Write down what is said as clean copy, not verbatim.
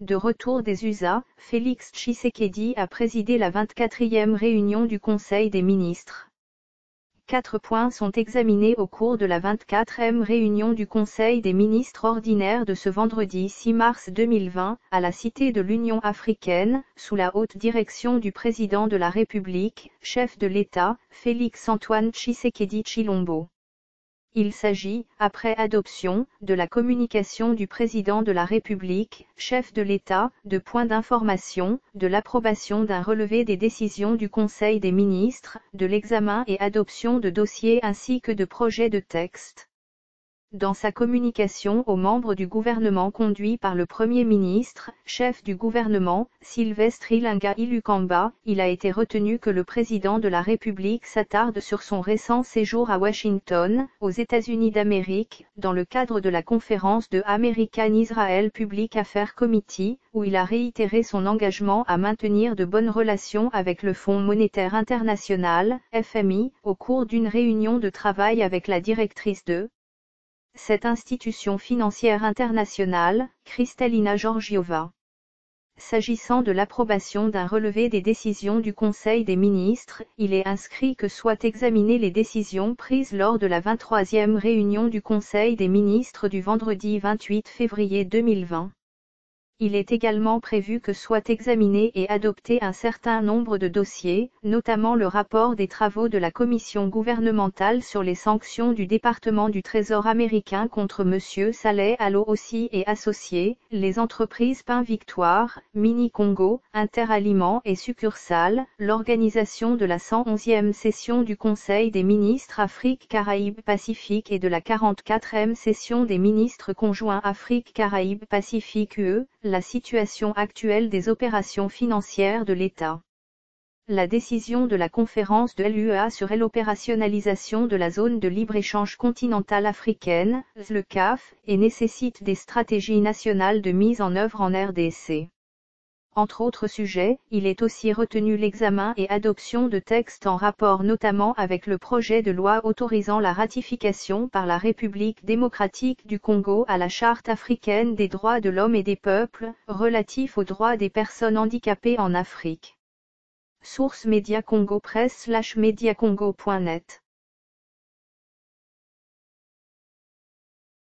De retour des USA, Félix Tshisekedi a présidé la 24e réunion du Conseil des ministres. 4 points sont examinés au cours de la 24e réunion du Conseil des ministres ordinaire de ce vendredi 6 mars 2020, à la Cité de l'Union africaine, sous la haute direction du président de la République, chef de l'État, Félix-Antoine Tshisekedi Tshilombo. Il s'agit, après adoption, de la communication du président de la République, chef de l'État, de points d'information, de l'approbation d'un relevé des décisions du Conseil des ministres, de l'examen et adoption de dossiers ainsi que de projets de texte. Dans sa communication aux membres du gouvernement conduit par le Premier ministre, chef du gouvernement, Sylvestre Ilunga Ilukamba, il a été retenu que le président de la République s'attarde sur son récent séjour à Washington, aux États-Unis d'Amérique, dans le cadre de la conférence de American Israel Public Affairs Committee, où il a réitéré son engagement à maintenir de bonnes relations avec le Fonds monétaire international, FMI, au cours d'une réunion de travail avec la directrice de cette institution financière internationale, Kristalina Georgieva. S'agissant de l'approbation d'un relevé des décisions du Conseil des ministres, il est inscrit que soient examinées les décisions prises lors de la 23e réunion du Conseil des ministres du vendredi 28 février 2020. Il est également prévu que soit examiné et adopté un certain nombre de dossiers, notamment le rapport des travaux de la commission gouvernementale sur les sanctions du département du Trésor américain contre M. Saleh Al-Ossi et associés, les entreprises Pain Victoire, Mini Congo, Interaliments et succursales, l'organisation de la 111e session du Conseil des ministres Afrique-Caraïbes-Pacifique et de la 44e session des ministres conjoints Afrique-Caraïbes-Pacifique UE, la situation actuelle des opérations financières de l'État. La décision de la conférence de l'UEA sur l'opérationnalisation de la zone de libre-échange continentale africaine, le CAF, et nécessite des stratégies nationales de mise en œuvre en RDC. Entre autres sujets, il est aussi retenu l'examen et adoption de textes en rapport notamment avec le projet de loi autorisant la ratification par la République démocratique du Congo à la Charte africaine des droits de l'homme et des peuples, relatif aux droits des personnes handicapées en Afrique. Source Média Congo Presse /mediacongo.net